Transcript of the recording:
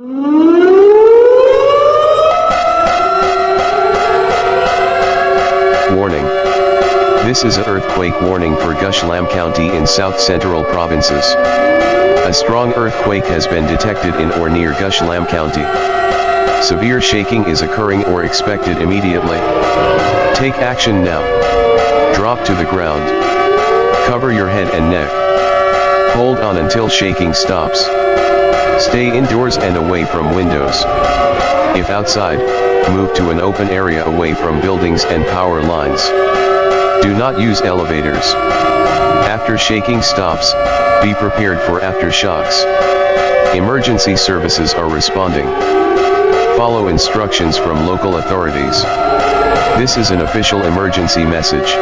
Warning. This is an earthquake warning for Gushlamb County in South Central Provinces. A strong earthquake has been detected in or near Gushlamb County. Severe shaking is occurring or expected immediately. Take action now. Drop to the ground. Cover your head and neck. Hold on until shaking stops. Stay indoors and away from windows. If outside, move to an open area away from buildings and power lines. Do not use elevators. After shaking stops, be prepared for aftershocks. Emergency services are responding. Follow instructions from local authorities. This is an official emergency message.